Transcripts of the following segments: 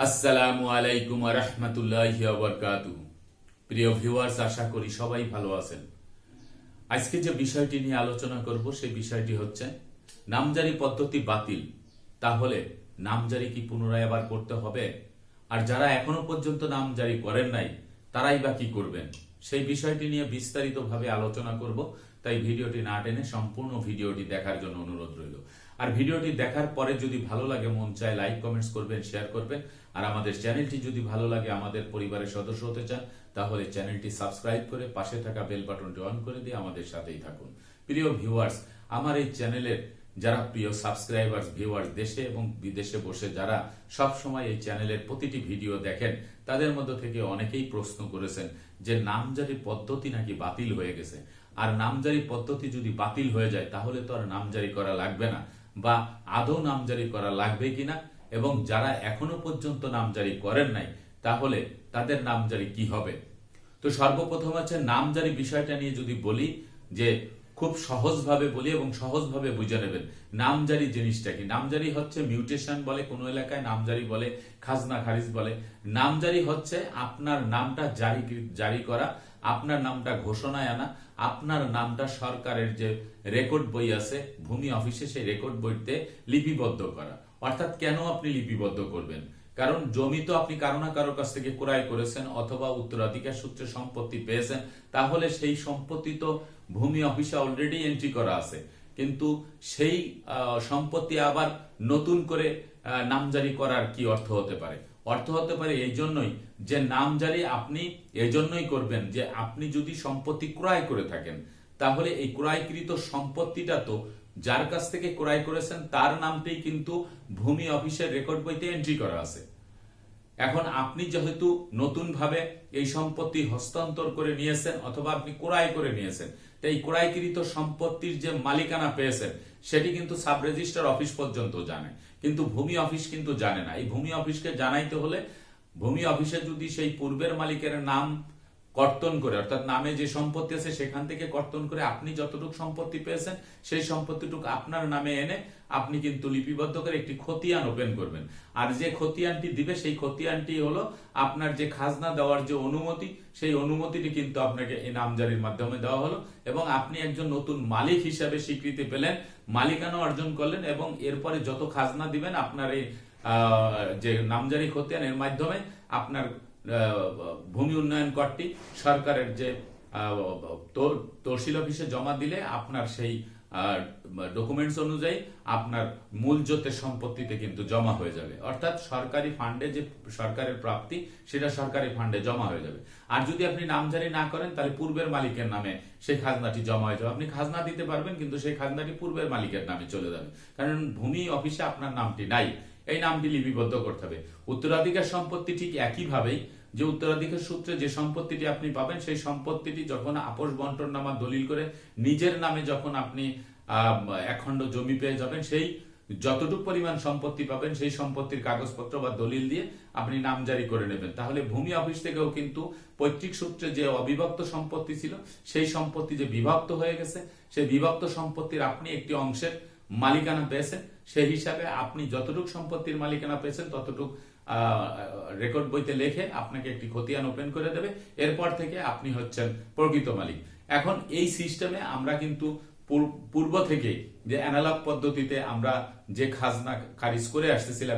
আসসালামু আলাইকুম ওয়া রাহমাতুল্লাহি ওয়া বারাকাতুহু। প্রিয় ভিউয়ার্স, আশা করি সবাই ভালো আছেন। আজকে যে বিষয়টি নিয়ে আলোচনা করব সেই বিষয়টি হচ্ছে নামজারি পদ্ধতি বাতিল। তাহলে নামজারি কি পুনরায় আবার করতে হবে? আর যারা এখনো পর্যন্ত নামজারি করেন নাই তারাই বা কি করবেন? সেই বিষয়টি নিয়ে বিস্তারিতভাবে আলোচনা করব। তাই ভিডিওটি না টেনে সম্পূর্ণ ভিডিওটি দেখার জন্য অনুরোধ রইল। আর ভিডিওটি দেখার পরে যদি ভালো লাগে, মন চায় লাইক কমেন্টস করবেন, শেয়ার করবেন। আর আমাদের চ্যানেলটি যদি ভালো লাগে, আমাদের পরিবারের সদস্য হতে চান, তাহলে চ্যানেলটি সাবস্ক্রাইব করে পাশে থাকা বেল বাটনটি অন করে দিয়ে আমাদের সাথেই থাকুন। প্রিয় ভিউয়ার্স, আমার এই চ্যানেলের যারা প্রিয় সাবস্ক্রাইবার্স ভিউয়ার্স, দেশে এবং বিদেশে বসে যারা সব সময় এই চ্যানেলের প্রতিটি ভিডিও দেখেন, তাদের মধ্য থেকে অনেকেই প্রশ্ন করেছেন যে নামজারি পদ্ধতি নাকি বাতিল হয়ে গেছে। আর নামজারি পদ্ধতি যদি বাতিল হয়ে যায় তাহলে তো আর নামজারি করা লাগবে না, বা আদৌ নামজারি করা লাগবে কিনা, এবং যারা এখনো পর্যন্ত নামজারি করেন নাই তাহলে তাদের নামজারি কি হবে। তো সর্বপ্রথম হচ্ছে নামজারি বিষয়টা নিয়ে যদি বলি, যে খুব সহজভাবে বলি এবং সহজভাবে বুঝে নেবেন নামজারি জিনিসটা কি। নামজারি হচ্ছে মিউটেশন বলে, কোনো এলাকায় নামজারি বলে, খাজনা খারিজ বলে। নামজারি হচ্ছে আপনার নামটা জারি করা, আপনার নামটা ঘোষণায় আনা, আপনার নামটা সরকারের যে রেকর্ড বই আছে ভূমি অফিসে, সেই রেকর্ড বইতে লিপিবদ্ধ করা। অর্থাৎ কেন আপনি লিপিবদ্ধ করবেন? কারণ জমি তো আপনি কারো না কারোর কাছ থেকে ক্রয় করেছেন অথবা উত্তরাধিকার সূত্রে সম্পত্তি পেয়েছেন, তাহলে সেই সম্পত্তি তো ভূমি অফিসে অলরেডি এন্ট্রি করা আছে। কিন্তু সেই সম্পত্তি আবার নতুন করে নামজারি করার কি অর্থ হতে পারে? অর্থ হতে পারে এই জন্যই যে নামজারি আপনি এজন্যই করবেন যে আপনি যদি সম্পত্তি ক্রয় করে থাকেন, তাহলে এই ক্রয়কৃত সম্পত্তিটা তো যার কাছ থেকে ক্রয় করেছেন তার নামটাই কিন্তু ভূমি অফিসের রেকর্ড বইতে এন্ট্রি করা আছে। এখন আপনি যেহেতু নতুন ভাবে এই সম্পত্তি হস্তান্তর করে নিয়েছেন অথবা আপনি ক্রয় করে নিয়েছেন, তাই ক্রয়কৃত সম্পত্তির যে মালিকানা পেয়েছেন সেটি কিন্তু সাব রেজিস্ট্রার অফিস পর্যন্ত জানে, কিন্তু ভূমি অফিস কিন্তু জানে না। এই ভূমি অফিসকে জানাইতে হলে ভূমি অফিসে যদি সেই পূর্বের মালিকের নাম কর্তন করে, অর্থাৎ নামে যে সম্পত্তি আছে সেখান থেকে কর্তন করে আপনি যতটুকু সম্পত্তি পেয়েছেন সেই সম্পত্তিটুকু আপনার নামে এনে আপনি কিন্তু লিপিবদ্ধ করে একটি খতিয়ান ওপেন করবেন। আর যে খতিয়ানটি দিবে সেই খতিয়ানটি হলো আপনার যে খাজনা দেওয়ার যে অনুমতি, সেই অনুমতিটি কিন্তু আপনাকে এই নামজারির মাধ্যমে দেওয়া হলো এবং আপনি একজন নতুন মালিক হিসাবে স্বীকৃতি পেলেন, মালিকানা অর্জন করলেন, এবং এরপরে যত খাজনা দিবেন আপনার এই যে নামজারি খতিয়ান এর মাধ্যমে আপনার ভূমি উন্নয়ন করটি সরকারের যে তহসিল অফিসে জমা দিলে আপনার সেই ডকুমেন্টস অনুযায়ী আপনার মূল জোতের সম্পত্তিতে কিন্তু জমা হয়ে যাবে। অর্থাৎ সরকারি ফান্ডে যে সরকারের প্রাপ্তি সেটা সরকারি ফান্ডে জমা হয়ে যাবে। আর যদি আপনি নামজারি না করেন তাহলে পূর্বের মালিকের নামে সেই খাজনাটি জমা হয়ে যাবে। আপনি খাজনা দিতে পারবেন কিন্তু সেই খাজনাটি পূর্বের মালিকের নামে চলে যাবে, কারণ ভূমি অফিসে আপনার নামটি নাই। এই নামটি লিপিবদ্ধ করতে হবে। উত্তরাধিকার সম্পত্তি ঠিক একইভাবেই, যে উত্তরাধিকার সূত্রে যে সম্পত্তিটি আপনি পাবেন সেই সম্পত্তিটি যখন আপোষ বন্টননামা দলিল করে নিজের নামে যখন আপনি একখণ্ড জমি পেয়ে যাবেন, সেই যতটুকু পরিমাণ সম্পত্তি পাবেন সেই সম্পত্তির কাগজপত্র বা দলিল দিয়ে আপনি নামজারি করে নেবেন। তাহলে ভূমি অফিস থেকেও কিন্তু পৈতৃক সূত্রে যে অবিভক্ত সম্পত্তি ছিল সেই সম্পত্তি যে বিভক্ত হয়ে গেছে, সেই বিভক্ত সম্পত্তির আপনি একটি অংশের মালিকানা পেয়েছেন, সেই হিসাবে আপনি যতটুকু সম্পত্তির মালিকানা পেয়েছেন ততটুকু রেকর্ড বইতে লিখে আপনাকে একটি খতিয়ান ওপেন করে দেবে। এরপর থেকে আপনি হচ্ছেন প্রকৃত মালিক। এখন এই সিস্টেমে আমরা কিন্তু পূর্ব থেকে যে অ্যানালগ পদ্ধতিতে আমরা যে খাজনা খারিজ করে আসতেছিলাম,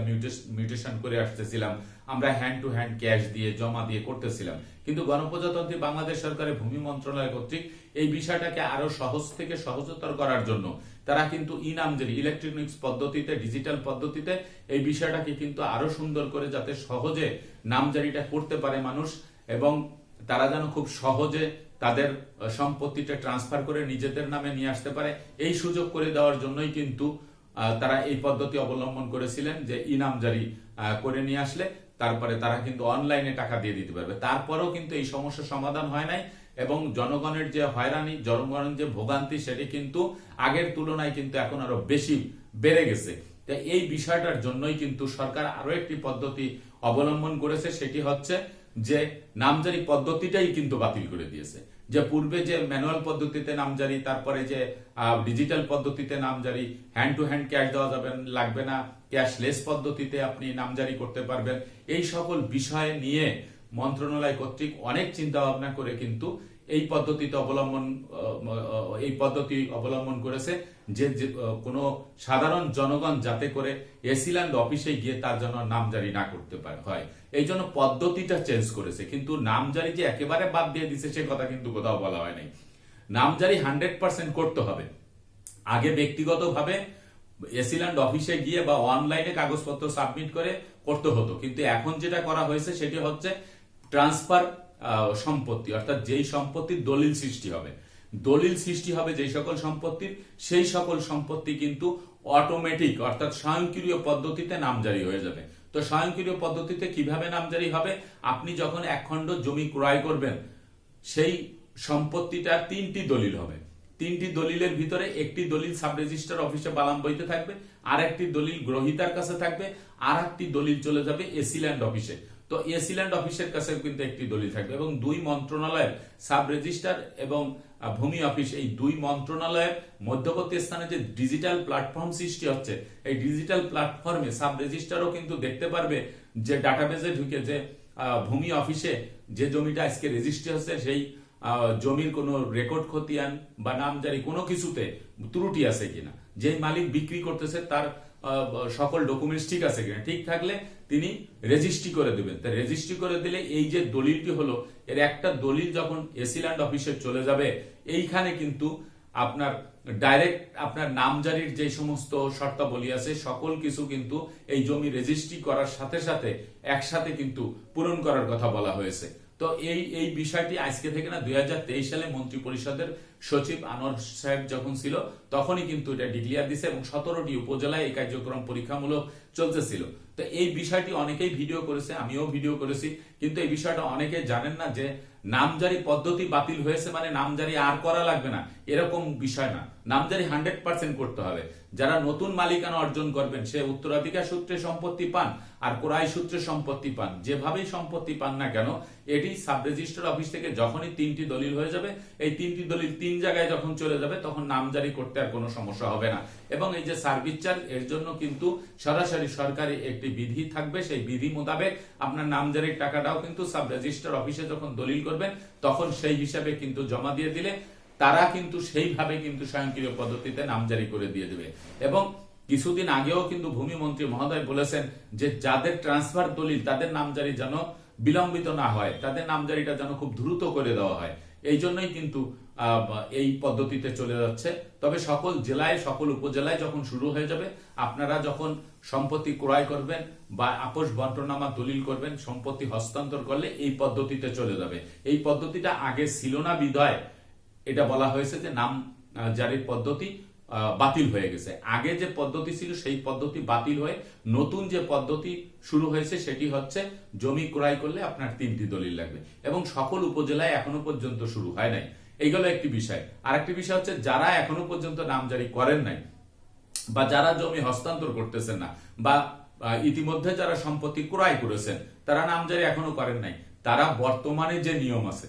মিউটেশন করে আসতেছিলাম, আমরা হ্যান্ড টু হ্যান্ড ক্যাশ দিয়ে জমা দিয়ে করতেছিলাম। কিন্তু গণপ্রজাতন্ত্রী বাংলাদেশ সরকারের ভূমি মন্ত্রণালয় কর্তৃক এই বিষয়টাকে আরো সহজ থেকে সহজতর করার জন্য তারা কিন্তু ই নামজারি ইলেকট্রনিক্স পদ্ধতিতে, ডিজিটাল পদ্ধতিতে এই বিষয়টাকে কিন্তু আরো সুন্দর করে যাতে সহজে নামজারিটা করতে পারে মানুষ, এবং তারা যেন খুব সহজে তাদের সম্পত্তিটা ট্রান্সফার করে নিজেদের নামে নিয়ে আসতে পারে, এই সুযোগ করে দেওয়ার জন্যই কিন্তু তারা এই পদ্ধতি অবলম্বন করেছিলেন যে ই নামজারি করে নিয়ে আসলে তারপরে তারা কিন্তু অনলাইনে টাকা দিয়ে দিতে পারবে। তারপরেও কিন্তু এই সমস্যার সমাধান হয় নাই এবং জনগণের যে হয়রানি, জনগণের যে ভোগান্তি সেটি কিন্তু আগের তুলনায় কিন্তু এখন আরো বেশি বেড়ে গেছে। এই বিষয়টার জন্যই কিন্তু সরকার আরো একটি পদ্ধতি অবলম্বন করেছে, সেটি হচ্ছে যে নামজারি পদ্ধতিটাই কিন্তু বাতিল করে দিয়েছে। যে পূর্বে যে ম্যানুয়াল পদ্ধতিতে নামজারি, তারপরে যে ডিজিটাল পদ্ধতিতে নামজারি, হ্যান্ড টু হ্যান্ড ক্যাশ দেওয়া যাবে লাগবে না, ক্যাশলেস পদ্ধতিতে আপনি নামজারি করতে পারবেন, এই সকল বিষয় নিয়ে মন্ত্রণালয় কর্তৃক অনেক চিন্তা ভাবনা করে কিন্তু এই পদ্ধতি অবলম্বন করেছে যে কোনো সাধারণ জনগণ যাতে করে এসিল্যান্ড অফিসে গিয়ে তার জন্য নামজারি না করতে হয়, এই জন্য পদ্ধতিটা চেঞ্জ করেছে। কিন্তু নামজারি যে একেবারে বাদ দিয়ে দিছে সে কথা কিন্তু কোথাও বলা হয় নাই। নামজারি 100% করতে হবে। আগে ব্যক্তিগতভাবে এসিল্যান্ড অফিসে গিয়ে বা অনলাইনে কাগজপত্র সাবমিট করে করতে হতো, কিন্তু এখন যেটা করা হয়েছে সেটি হচ্ছে ট্রান্সফার সম্পত্তি, অর্থাৎ যেই সম্পত্তির দলিল সৃষ্টি হবে যেই সকল সম্পত্তির, সেই সকল সম্পত্তি কিন্তু অটোমেটিক অর্থাৎ স্বয়ংক্রিয় পদ্ধতিতে নামজারি হয়ে যাবে। তো স্বয়ংক্রিয় পদ্ধতিতে কিভাবে নামজারি হবে? আপনি যখন এক খণ্ড জমি ক্রয় করবেন, সেই সম্পত্তিটার 3টি দলিল হবে। 3টি দলিলের ভিতরে একটি দলিল সাব রেজিস্ট্রার অফিসে বালাম বইতে থাকবে, আর একটি দলিল গ্রহীতার কাছে থাকবে, আর একটি দলিল চলে যাবে এসিল্যান্ড অফিসে। তো এসিল্যান্ড অফিসের কাছে কিন্তু একটি দলিল থাকবে, এবং দুই মন্ত্রণালয়ের সাব রেজিস্ট্রার এবং ভূমি অফিস, এই দুই মন্ত্রণালয়ের মধ্যবর্তী স্থানে যে ডিজিটাল প্ল্যাটফর্ম সৃষ্টি হচ্ছে, এই ডিজিটাল প্ল্যাটফর্মে সাব রেজিস্ট্রারও কিন্তু দেখতে পারবে যে ডাটাবেজে ঢুকে যে ভূমি অফিসে যে জমিটা আজকে রেজিস্ট্রি হচ্ছে সেই জমির কোনো রেকর্ড খতিয়ান বা নামজারি কোনো কিছুতে ত্রুটি আছে কিনা, যে মালিক বিক্রি করতেছে তার সকল ডকুমেন্টস ঠিক আছে কিনা, ঠিক থাকলে তিনি রেজিস্ট্রি করে দেবেন। তাই রেজিস্ট্রি করে দিলে এই যে দলিলটি হলো, এর একটা দলিল যখন এসিল্যান্ড অফিসে চলে যাবে, এইখানে কিন্তু আপনার ডাইরেক্ট আপনার নামজারির যে সমস্ত শর্তাবলী আছে সকল কিছু কিন্তু এই জমি রেজিস্ট্রি করার সাথে সাথে একসাথে কিন্তু পূরণ করার কথা বলা হয়েছে। তো এই বিষয়টি আজকে থেকে না, 2023 সালে মন্ত্রী পরিষদের সচিব আনোয়ার সাহেব যখন ছিল তখনই কিন্তু এটা ডিক্লেয়ার দিছে, এবং 17টি উপজেলায় এই কার্যক্রম পরীক্ষামূলক চলতেছিল। তো এই বিষয়টি অনেকেই ভিডিও করেছে, আমিও ভিডিও করেছি, কিন্তু এই বিষয়টা অনেকে জানেন না যে নামজারি পদ্ধতি বাতিল হয়েছে মানে নামজারি আর করা লাগবে না, এরকম বিষয় না। নামজারি 100% করতে হবে। যারা নতুন মালিকানা অর্জন করবেন, সে উত্তরাধিকার সূত্রে সম্পত্তি পান আর ক্রয় সূত্রে সম্পত্তি পান, যেভাবেই সম্পত্তি পান না কেন, এটি সাব রেজিস্ট্রার অফিস থেকে যখনই 3টি দলিল হয়ে যাবে, এই 3টি দলিল 3 জায়গায় যখন চলে যাবে, তখন নামজারি করতে আর কোনো সমস্যা হবে না। এবং এই যে সার্ভিস চার্জ, এর জন্য কিন্তু সরাসরি সরকারি একটি বিধি থাকবে, সেই বিধি মোতাবেক আপনার নামজারির টাকাটাও কিন্তু সাব রেজিস্ট্রার অফিসে যখন দলিল করবেন তখন সেই হিসাবে কিন্তু জমা দিয়ে দিলে তারা কিন্তু সেইভাবে কিন্তু স্বয়ংক্রিয় পদ্ধতিতে নামজারি করে দিয়ে দেবে। এবং কিছুদিন আগেও কিন্তু ভূমি মন্ত্রী মহোদয় বলেছেন যে যাদের ট্রান্সফার দলিল তাদের নামজারি যেন বিলম্বিত না হয়, তাদের নামজারিটা যেন খুব দ্রুত করে দেওয়া হয়। এই জন্যই কিন্তু এই পদ্ধতিতে চলে যাচ্ছে। তবে সকল জেলায়, সকল উপজেলায় যখন শুরু হয়ে যাবে, আপনারা যখন সম্পত্তি ক্রয় করবেন বা আপোষ বন্টনামা দলিল করবেন, সম্পত্তি হস্তান্তর করলে এই পদ্ধতিতে চলে যাবে। এই পদ্ধতিটা আগে ছিল না বিধায় এটা বলা হয়েছে যে নাম জারির পদ্ধতি বাতিল হয়ে গেছে। আগে যে পদ্ধতি ছিল সেই পদ্ধতি বাতিল হয়ে নতুন যে পদ্ধতি শুরু হয়েছে সেটি হচ্ছে জমি ক্রয় করলে আপনার 3টি দলিল লাগবে, এবং সকল উপজেলায় এখনো পর্যন্ত শুরু হয় নাই। এইগুলো একটি বিষয়। আর একটি বিষয় হচ্ছে যারা এখনো পর্যন্ত নামজারি করেন নাই বা যারা জমি হস্তান্তর করতেছেন না, বা ইতিমধ্যে যারা সম্পত্তি ক্রয় করেছেন তারা নামজারি এখনো করেন নাই, তারা বর্তমানে যে নিয়ম আছে,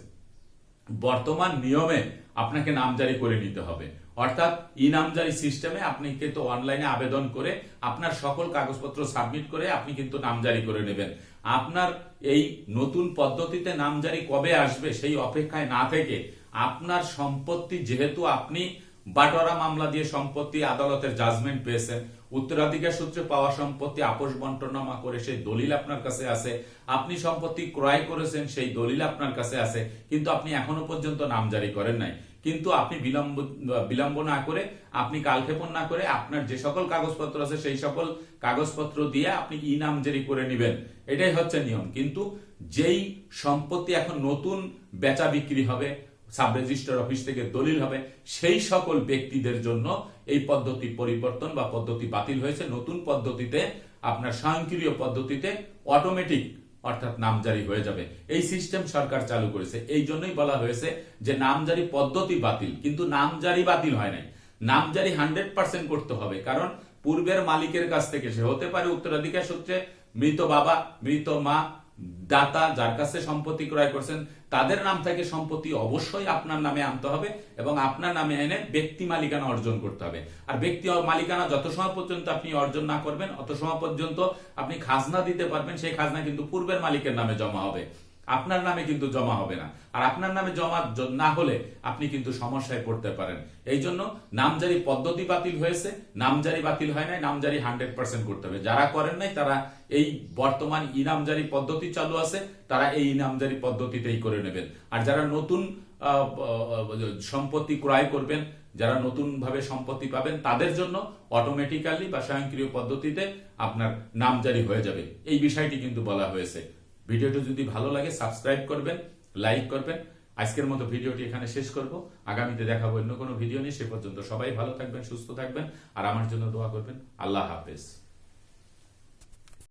বর্তমান নিয়মে আপনাকে নামজারি করে নিতে হবে। অর্থাৎ ই নামজারি সিস্টেমে আপনি কিন্তু অনলাইনে আবেদন করে আপনার সকল কাগজপত্র সাবমিট করে আপনি কিন্তু নামজারি করে নেবেন। আপনার এই নতুন পদ্ধতিতে নামজারি কবে আসবে সেই অপেক্ষায় না থেকে আপনার সম্পত্তি, যেহেতু আপনি বাটোয়ারা মামলা দিয়ে সম্পত্তি আদালতের জাজমেন্ট পেয়েছেন, উত্তরাধিকার সূত্রে পাওয়া সম্পত্তি আপোষ বন্টনামা করে সেই দলিল আপনার কাছে আছে, আপনি সম্পত্তি ক্রয় করেছেন সেই দলিল আপনার কাছে আছে, কিন্তু আপনি এখনো পর্যন্ত নামজারি করেন নাই। কিন্তু আপনি বিলম্ব না করে, আপনি কালক্ষেপণ না করে আপনার যে সকল কাগজপত্র আছে সেই সকল কাগজপত্র দিয়ে আপনি ই নামজারি করে নেবেন, এটাই হচ্ছে নিয়ম। কিন্তু যেই সম্পত্তি এখন নতুন বেচা বিক্রি হবে, সাব রেজিস্ট্রার অফিস থেকে দলিল হবে, সেই সকল ব্যক্তিদের জন্য এই পদ্ধতি পরিবর্তন বা পদ্ধতি বাতিল হয়েছে। নতুন পদ্ধতিতে আপনার স্বয়ংক্রিয় পদ্ধতিতে অটোমেটিক অর্থাৎ নামজারি হয়ে যাবে, এই সিস্টেম সরকার চালু করেছে। এই জন্যই বলা হয়েছে যে নামজারি পদ্ধতি বাতিল, কিন্তু নামজারি বাতিল হয় নাই। নামজারি 100% করতে হবে, কারণ পূর্বের মালিকের কাছ থেকে, সে হতে পারে উত্তরাধিকার সূত্রে মৃত বাবা, মৃত মা দাতা যার কাছে সম্পত্তি ক্রয় করছেন তাদের নাম থেকে সম্পত্তি অবশ্যই আপনার নামে আনতে হবে এবং আপনার নামে এনে ব্যক্তি মালিকানা অর্জন করতে হবে। আর ব্যক্তি মালিকানা যত সময় পর্যন্ত আপনি অর্জন না করবেন অত সময় পর্যন্ত আপনি খাজনা দিতে পারবেন, সেই খাজনা কিন্তু পূর্বের মালিকের নামে জমা হবে, আপনার নামে কিন্তু জমা হবে না। আর আপনার নামে জমা না হলে আপনি কিন্তু সমস্যায় পড়তে পারেন। এই জন্য নামজারি পদ্ধতি বাতিল হয়েছে, নামজারি বাতিল হয় নাই, নামজারি 100% করতে হবে। যারা করেন নাই তারা এই বর্তমান ইনামজারি পদ্ধতি চালু আছে, তারা এই ইনামজারি পদ্ধতিতেই করে নেবেন। আর যারা নতুন সম্পত্তি ক্রয় করবেন, যারা নতুন ভাবে সম্পত্তি পাবেন, তাদের জন্য অটোমেটিক্যালি বা স্বয়ংক্রিয় পদ্ধতিতে আপনার নামজারি হয়ে যাবে। এই বিষয়টি কিন্তু বলা হয়েছে। ভিডিওটি যদি ভালো লাগে সাবস্ক্রাইব করবেন, লাইক করবেন। আজকের মতো ভিডিওটি এখানে শেষ করব। আগামীতে দেখাবো অন্য কোনো ভিডিও নিয়ে। সে পর্যন্ত সবাই ভালো থাকবেন, সুস্থ থাকবেন আর আমার জন্য দোয়া করবেন। আল্লাহ হাফেজ।